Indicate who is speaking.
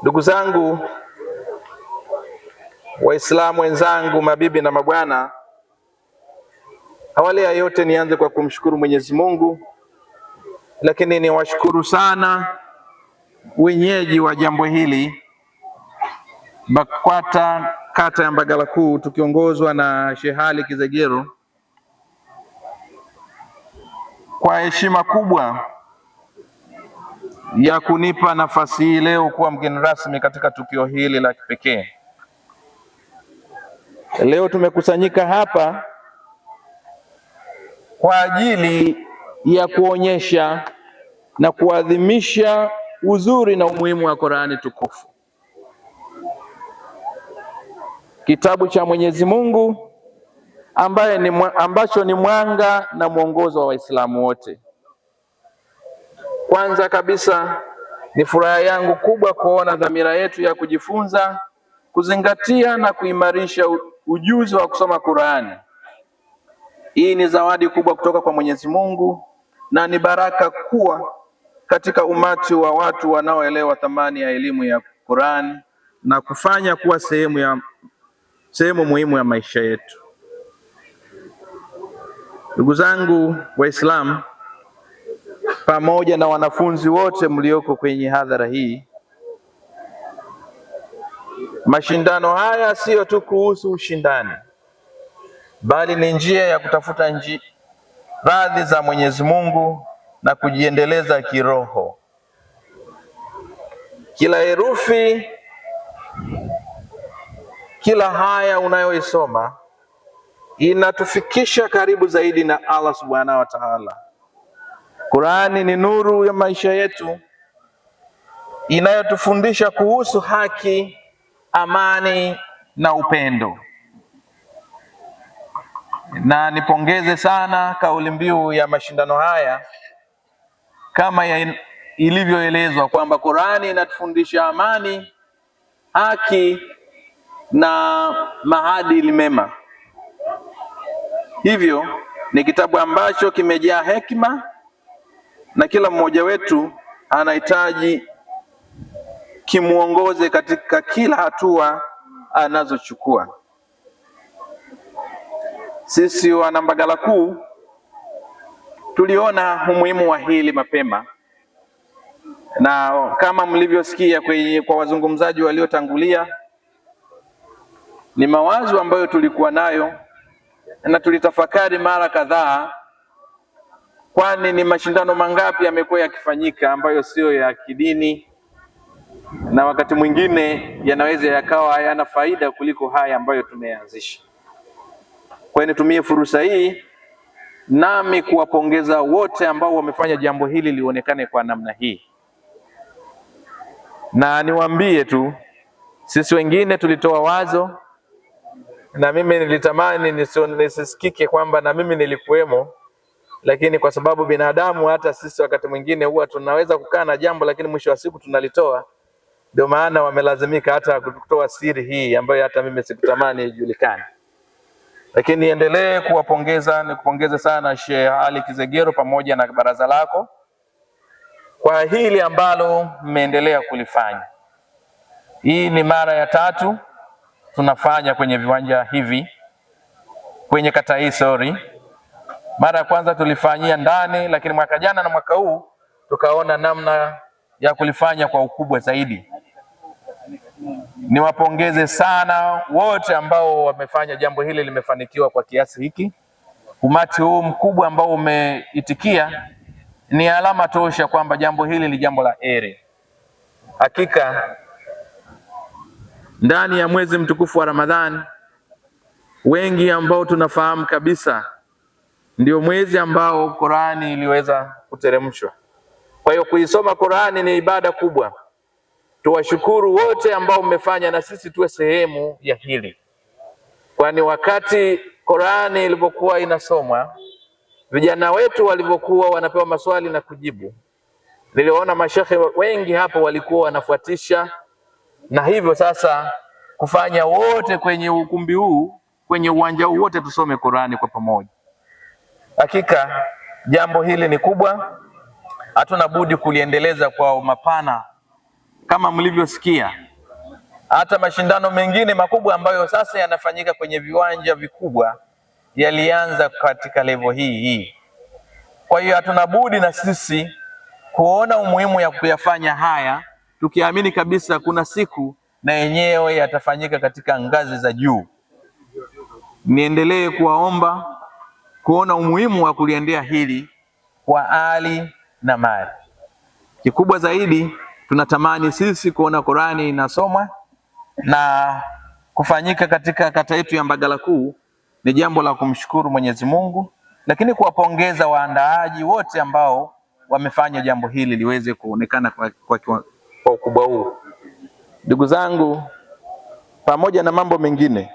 Speaker 1: Ndugu zangu Waislamu wenzangu, mabibi na mabwana, awali ya yote nianze kwa kumshukuru Mwenyezi Mungu, lakini niwashukuru sana wenyeji wa jambo hili, BAKWATA kata ya Mbagala Kuu tukiongozwa na Sheikh Ali Kizegero, kwa heshima kubwa ya kunipa nafasi hii leo kuwa mgeni rasmi katika tukio hili la kipekee. Leo tumekusanyika hapa kwa ajili ya kuonyesha na kuadhimisha uzuri na umuhimu wa Qur'ani tukufu, kitabu cha Mwenyezi Mungu ambacho ni mwanga na mwongozo wa Waislamu wote. Kwanza kabisa ni furaha yangu kubwa kuona dhamira yetu ya kujifunza, kuzingatia na kuimarisha ujuzi wa kusoma Qur'ani. Hii ni zawadi kubwa kutoka kwa Mwenyezi Mungu na ni baraka kuwa katika umati wa watu wanaoelewa thamani ya elimu ya Qur'ani na kufanya kuwa sehemu muhimu ya maisha yetu. Ndugu zangu Waislamu, pamoja na wanafunzi wote mlioko kwenye hadhara hii, mashindano haya sio tu kuhusu ushindani, bali ni njia ya kutafuta radhi za Mwenyezi Mungu na kujiendeleza kiroho. Kila herufi, kila haya unayoisoma inatufikisha karibu zaidi na Allah Subhanahu wa Ta'ala. Qur'ani ni nuru ya maisha yetu inayotufundisha kuhusu haki, amani na upendo. Na nipongeze sana kauli mbiu ya mashindano haya kama ilivyoelezwa kwamba Qur'ani inatufundisha amani, haki na maadili mema. Hivyo ni kitabu ambacho kimejaa hekima na kila mmoja wetu anahitaji kimuongoze katika kila hatua anazochukua. Sisi wana Mbagala Kuu tuliona umuhimu wa hili mapema, na kama mlivyosikia kwa wazungumzaji waliotangulia, ni mawazo ambayo tulikuwa nayo na tulitafakari mara kadhaa, kwani ni mashindano mangapi yamekuwa yakifanyika ambayo sio ya kidini, na wakati mwingine yanaweza yakawa hayana faida kuliko haya ambayo tumeanzisha. Kwa hiyo nitumie fursa hii nami kuwapongeza wote ambao wamefanya jambo hili lionekane kwa namna hii, na niwaambie tu, sisi wengine tulitoa wazo, na mimi nilitamani nisisikike kwamba na mimi nilikuwemo, lakini kwa sababu binadamu, hata sisi wakati mwingine huwa tunaweza kukaa na jambo lakini mwisho wa siku tunalitoa. Ndio maana wamelazimika hata kutoa siri hii ambayo hata mimi sikutamani ijulikane. Lakini niendelee kuwapongeza, nikupongeze sana Sheikh Ali Kizegero pamoja na baraza lako kwa hili ambalo mmeendelea kulifanya. Hii ni mara ya 3 tunafanya kwenye viwanja hivi, kwenye kata hii Mara ya kwanza tulifanyia ndani, lakini mwaka jana na mwaka huu tukaona namna ya kulifanya kwa ukubwa zaidi. Niwapongeze sana wote ambao wamefanya jambo hili limefanikiwa kwa kiasi hiki. Umati huu mkubwa ambao umeitikia ni alama tosha kwamba jambo hili ni jambo la heri. Hakika ndani ya mwezi mtukufu wa Ramadhani, wengi ambao tunafahamu kabisa ndio mwezi ambao Qur'ani iliweza kuteremshwa. Kwa hiyo kuisoma Qur'ani ni ibada kubwa. Tuwashukuru wote ambao mmefanya na sisi tuwe sehemu ya hili. Kwani wakati Qur'ani ilipokuwa inasomwa, vijana wetu walivyokuwa wanapewa maswali na kujibu, niliona mashekhe wengi hapo walikuwa wanafuatisha, na hivyo sasa kufanya wote kwenye ukumbi huu, kwenye uwanja huu wote tusome Qur'ani kwa pamoja. Hakika jambo hili ni kubwa, hatuna budi kuliendeleza kwa mapana kama mlivyosikia, hata mashindano mengine makubwa ambayo sasa yanafanyika kwenye viwanja vikubwa yalianza katika level hii. Kwa hiyo hatuna budi na sisi kuona umuhimu ya kuyafanya haya, tukiamini kabisa kuna siku na yenyewe yatafanyika katika ngazi za juu. Niendelee kuwaomba kuona umuhimu wa kuliendea hili kwa hali na mali. Kikubwa zaidi, tunatamani sisi kuona Qur'ani inasomwa na kufanyika katika kata yetu ya Mbagala Kuu. Ni jambo la kumshukuru Mwenyezi Mungu, lakini kuwapongeza waandaaji wote ambao wamefanya jambo hili liweze kuonekana kwa ukubwa huu. Ndugu zangu, pamoja na mambo mengine,